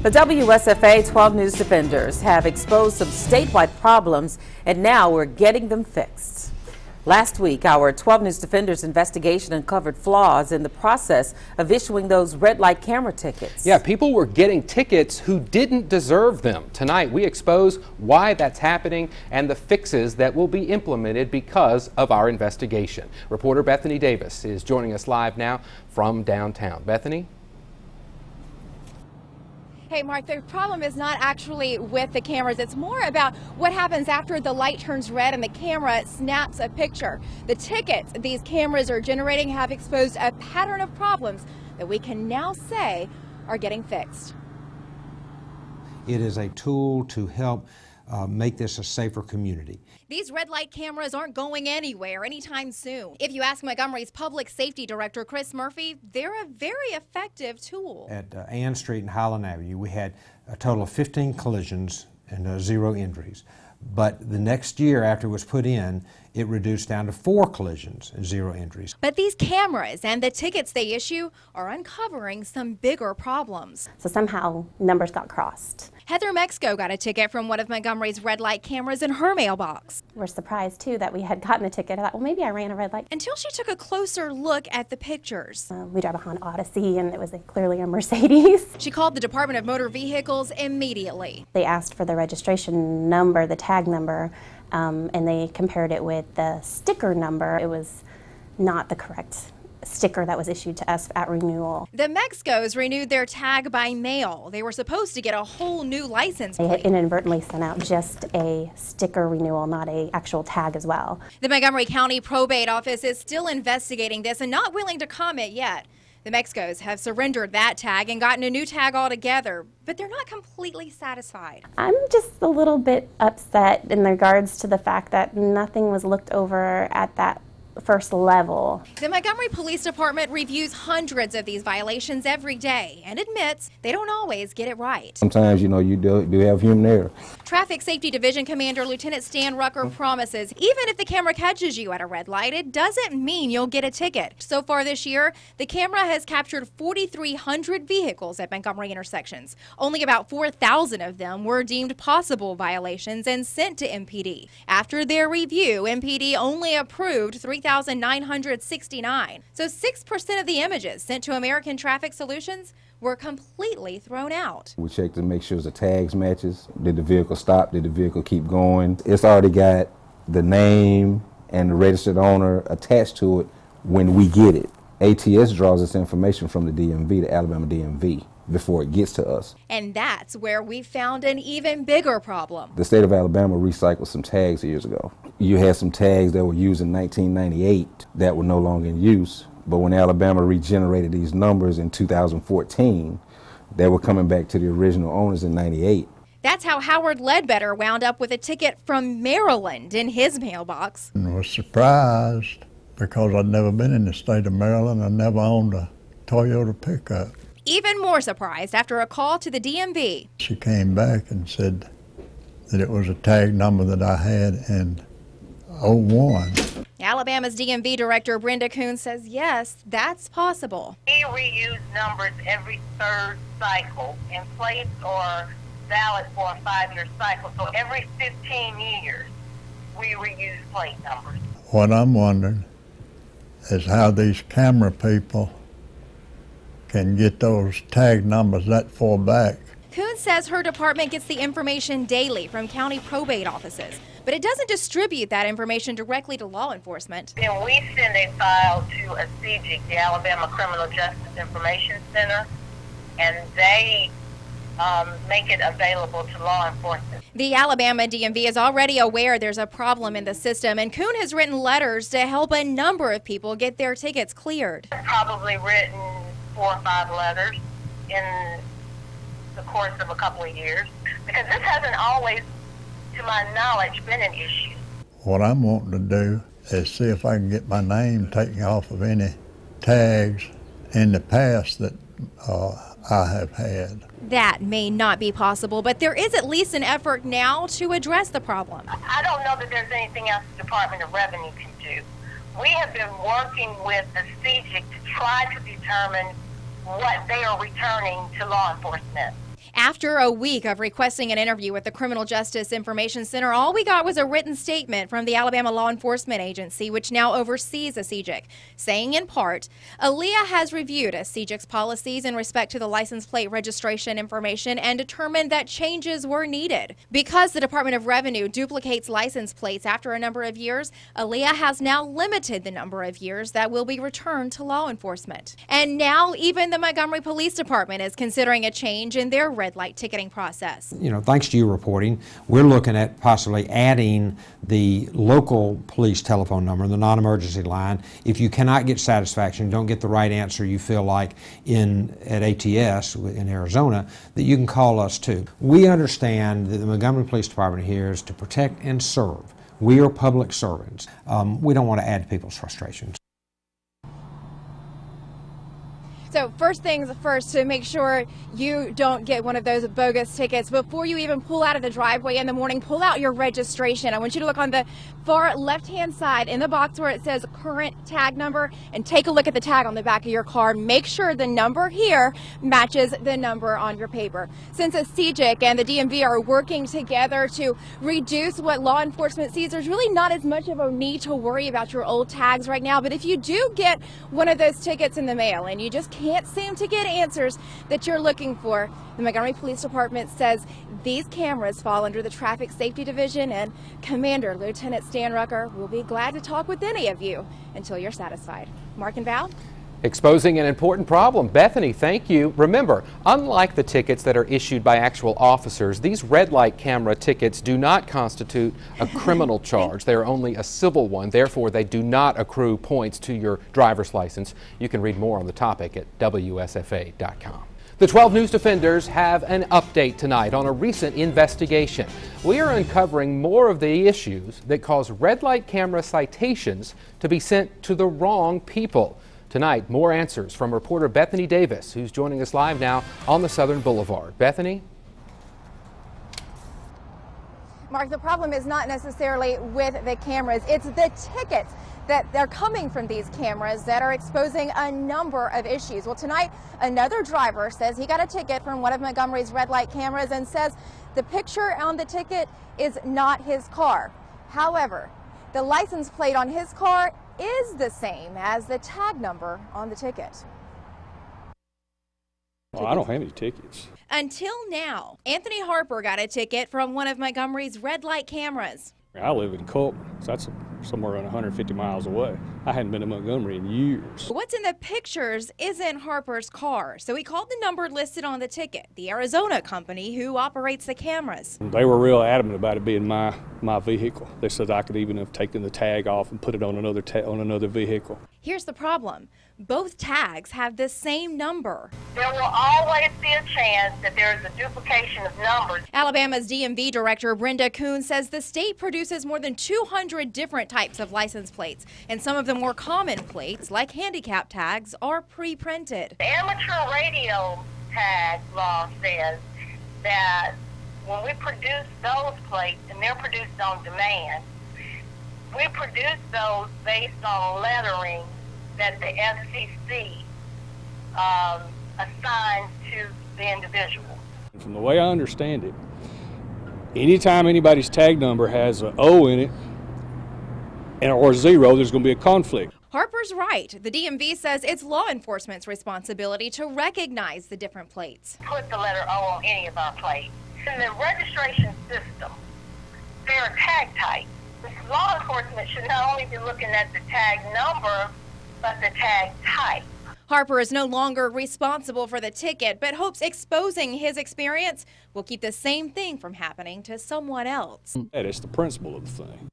The WSFA 12 News Defenders have exposed some statewide problems, and now we're getting them fixed. Last week, our 12 News Defenders investigation uncovered flaws in the process of issuing those red light camera tickets. Yeah, people were getting tickets who didn't deserve them. Tonight, we expose why that's happening and the fixes that will be implemented because of our investigation. Reporter Bethany Davis is joining us live now from downtown. Bethany? Hey, Mark, the problem is not actually with the cameras. It's more about what happens after the light turns red and the camera snaps a picture. The tickets these cameras are generating have exposed a pattern of problems that we can now say are getting fixed. It is a tool to help make this a safer community. These red light cameras aren't going anywhere anytime soon. If you ask Montgomery's Public Safety Director, Chris Murphy, they're a very effective tool. At Ann Street and Highland Avenue, we had a total of 15 collisions and 0 injuries. But the next year after it was put in, it reduced down to 4 collisions and 0 injuries. But these cameras and the tickets they issue are uncovering some bigger problems. So somehow numbers got crossed. Heather Mexico got a ticket from one of Montgomery's red light cameras in her mailbox. We're surprised too that we had gotten a ticket. I thought, well, maybe I ran a red light. Until she took a closer look at the pictures. We drive a Honda Odyssey and it was clearly a Mercedes. She called the Department of Motor Vehicles immediately. They asked for the registration number, the tag number, and they compared it with the sticker number. It was not the correct sticker that was issued to us at renewal. The Mexicos renewed their tag by mail. They were supposed to get a whole new license plate. They had inadvertently sent out just a sticker renewal, not an actual tag as well. The Montgomery County Probate Office is still investigating this and not willing to comment yet. The Mexicos have surrendered that tag and gotten a new tag altogether, but they're not completely satisfied. I'm just a little bit upset in regards to the fact that nothing was looked over at that first level. The Montgomery Police Department reviews hundreds of these violations every day and admits they don't always get it right. Sometimes, you do have human error. Traffic Safety Division Commander Lieutenant Stan Rucker promises even if the camera catches you at a red light, it doesn't mean you'll get a ticket. So far this year, the camera has captured 4,300 vehicles at Montgomery intersections. Only about 4,000 of them were deemed possible violations and sent to MPD. After their review, MPD only approved 3,969. So 6% of the images sent to American Traffic Solutions were completely thrown out. We check to make sure the tags matches. Did the vehicle stop? Did the vehicle keep going? It's already got the name and the registered owner attached to it when we get it. ATS draws this information from the DMV, the Alabama DMV, before it gets to us. And that's where we found an even bigger problem. The state of Alabama recycled some tags years ago. You had some tags that were used in 1998 that were no longer in use, but when Alabama regenerated these numbers in 2014, they were coming back to the original owners in 98. That's how Howard Ledbetter wound up with a ticket from Maryland in his mailbox. I was surprised because I'd never been in the state of Maryland. I never owned a Toyota pickup. Even more surprised after a call to the DMV. She came back and said that it was a tag number that I had in 01. Alabama's DMV Director Brenda Kuhn says yes, that's possible. We reuse numbers every 3rd cycle, and plates are valid for a 5-year cycle. So every 15 years, we reuse plate numbers. What I'm wondering is how these camera people can get those tag numbers that far back. Kuhn says her department gets the information daily from county probate offices, but it doesn't distribute that information directly to law enforcement. Then we send a file to a CJIC, the Alabama Criminal Justice Information Center, and they make it available to law enforcement. The Alabama DMV is already aware there's a problem in the system, and Kuhn has written letters to help a number of people get their tickets cleared. I've probably written 4 or 5 letters in the course of a couple of years, because this hasn't always, to my knowledge, been an issue. What I'm wanting to do is see if I can get my name taken off of any tags in the past that I have had. That may not be possible, but there is at least an effort now to address the problem. I don't know that there's anything else the Department of Revenue can do. We have been working with the CJIC to try to determine what they are returning to law enforcement. After a week of requesting an interview with the Criminal Justice Information Center, all we got was a written statement from the Alabama Law Enforcement Agency, which now oversees a CJIC, saying in part, Aaliyah has reviewed a CJIC's policies in respect to the license plate registration information and determined that changes were needed. Because the Department of Revenue duplicates license plates after a number of years, Aaliyah has now limited the number of years that will be returned to law enforcement. And now even the Montgomery Police Department is considering a change in their red light ticketing process. You know, thanks to your reporting, we're looking at possibly adding the local police telephone number, the non-emergency line. If you cannot get satisfaction, don't get the right answer you feel like at ATS in Arizona, that you can call us too. We understand that the Montgomery Police Department here is to protect and serve. We are public servants. We don't want to add to people's frustrations. So first things first, to make sure you don't get one of those bogus tickets, before you even pull out of the driveway in the morning, pull out your registration. I want you to look on the far left-hand side in the box where it says current tag number and take a look at the tag on the back of your car. Make sure the number here matches the number on your paper. Since a CJIC and the DMV are working together to reduce what law enforcement sees, there's really not as much of a need to worry about your old tags right now. But if you do get one of those tickets in the mail and you just can't seem to get answers that you're looking for, the Montgomery Police Department says these cameras fall under the Traffic Safety Division, and Commander Lieutenant Stan Rucker will be glad to talk with any of you until you're satisfied. Mark and Val? Exposing an important problem. Bethany, thank you. Remember, unlike the tickets that are issued by actual officers, these red light camera tickets do not constitute a criminal charge. They are only a civil one. Therefore, they do not accrue points to your driver's license. You can read more on the topic at WSFA.com. The 12 News Defenders have an update tonight on a recent investigation. We are uncovering more of the issues that cause red light camera citations to be sent to the wrong people. Tonight, more answers from reporter Bethany Davis, who's joining us live now on the Southern Boulevard. Bethany? Mark, the problem is not necessarily with the cameras. It's the tickets that they're coming from these cameras that are exposing a number of issues. Well, tonight, another driver says he got a ticket from one of Montgomery's red light cameras and says the picture on the ticket is not his car. However, the license plate on his car is the same as the tag number on the ticket. Well, I don't have any tickets. Until now, Anthony Harper got a ticket from one of Montgomery's red light cameras. I live in Colton, so that's somewhere around 150 miles away. I hadn't been to Montgomery in years. What's in the pictures isn't Harper's car, so he called the number listed on the ticket, the Arizona company who operates the cameras. They were real adamant about it being my vehicle. They said I could even have taken the tag off and put it on another vehicle. Here's the problem. Both tags have the same number. There will always be a chance that there is a duplication of numbers. Alabama's DMV director Brenda Kuhn says the state produces more than 200 different types of license plates, and some of the more common plates, like handicap tags, are pre-printed. The amateur radio tag law says that when we produce those plates, and they're produced on demand, we produce those based on lettering that the FCC assigns to the individual. From the way I understand it, anytime anybody's tag number has an O in it or 0, there's going to be a conflict. Harper's right. The DMV says it's law enforcement's responsibility to recognize the different plates. Put the letter O on any of our plates. In the registration system, there are tag types. Law enforcement should not only be looking at the tag number, but the tag type. Harper is no longer responsible for the ticket, but hopes exposing his experience will keep the same thing from happening to someone else. That's the principle of the thing.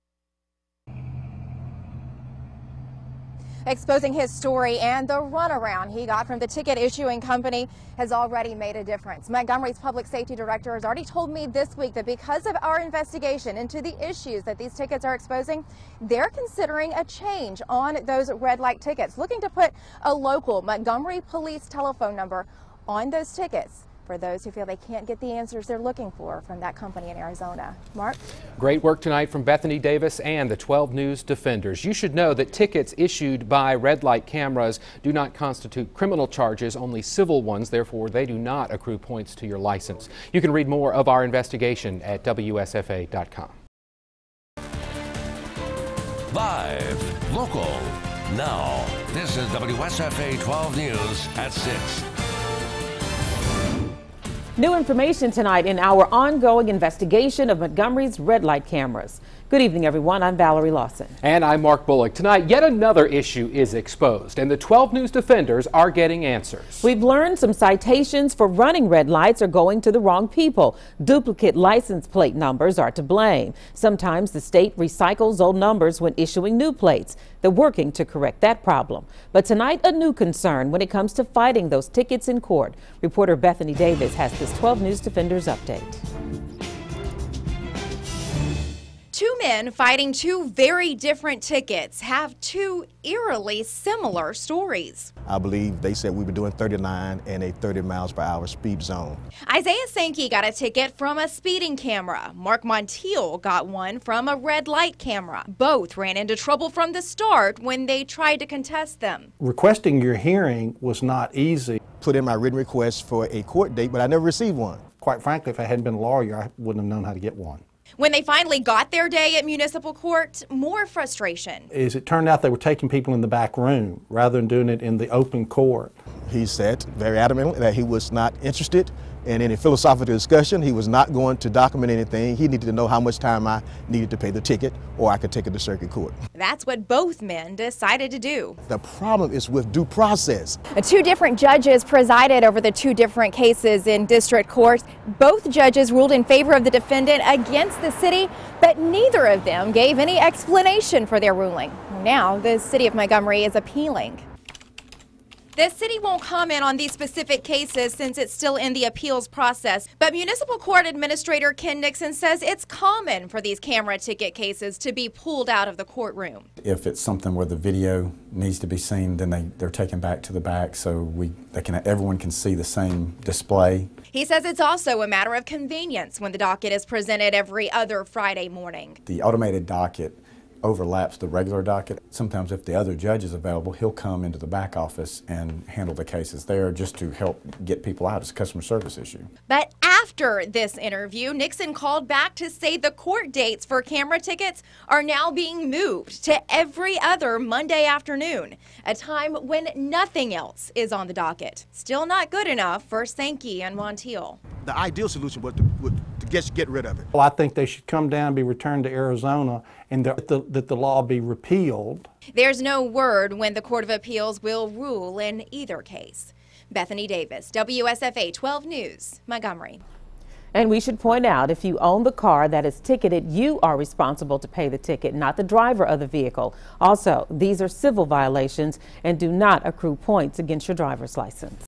Exposing his story and the runaround he got from the ticket issuing company has already made a difference. Montgomery's public safety director has already told me this week that because of our investigation into the issues that these tickets are exposing, they're considering a change on those red light tickets, looking to put a local Montgomery police telephone number on those tickets for those who feel they can't get the answers they're looking for from that company in Arizona. Mark? Great work tonight from Bethany Davis and the 12 News Defenders. You should know that tickets issued by red light cameras do not constitute criminal charges, only civil ones. Therefore, they do not accrue points to your license. You can read more of our investigation at WSFA.com. Live, local, now. This is WSFA 12 News at 6. New information tonight in our ongoing investigation of Montgomery's red light cameras. Good evening, everyone. I'm Valerie Lawson. And I'm Mark Bullock. Tonight, yet another issue is exposed, and the 12 News Defenders are getting answers. We've learned some citations for running red lights are going to the wrong people. Duplicate license plate numbers are to blame. Sometimes the state recycles old numbers when issuing new plates. They're working to correct that problem. But tonight, a new concern when it comes to fighting those tickets in court. Reporter Bethany Davis has this 12 News Defenders update. Two men fighting two very different tickets have two eerily similar stories. I believe they said we were doing 39 in a 30 miles per hour speed zone. Isaiah Sankey got a ticket from a speeding camera. Mark Montiel got one from a red light camera. Both ran into trouble from the start when they tried to contest them. Requesting your hearing was not easy. Put in my written request for a court date, but I never received one. Quite frankly, if I hadn't been a lawyer, I wouldn't have known how to get one. When they finally got their day at municipal court, more frustration. As it turned out, they were taking people in the back room rather than doing it in the open court. He said very adamantly that he was not interested in any philosophical discussion. He was not going to document anything. He needed to know how much time I needed to pay the ticket, or I could take it to circuit court. That's what both men decided to do. The problem is with due process. Two different judges presided over the two different cases in district court. Both judges ruled in favor of the defendant against the city, but neither of them gave any explanation for their ruling. Now, the city of Montgomery is appealing. The city won't comment on these specific cases since it's still in the appeals process, but Municipal Court Administrator Ken Nixon says it's common for these camera ticket cases to be pulled out of the courtroom. If it's something where the video needs to be seen, then they're taken back to the back so everyone can see the same display. He says it's also a matter of convenience when the docket is presented every other Friday morning. The automated docket overlaps the regular docket. Sometimes if the other judge is available, he'll come into the back office and handle the cases there just to help get people out. It's a customer service issue. But after this interview, Nixon called back to say the court dates for camera tickets are now being moved to every other Monday afternoon, a time when nothing else is on the docket. Still not good enough for Sankey and Montiel. The ideal solution was to get rid of it. Well, I think they should come down and be returned to Arizona and that the law be repealed. There's no word when the Court of Appeals will rule in either case. Bethany Davis, WSFA 12 News, Montgomery. And we should point out, if you own the car that is ticketed, you are responsible to pay the ticket, not the driver of the vehicle. Also, these are civil violations and do not accrue points against your driver's license.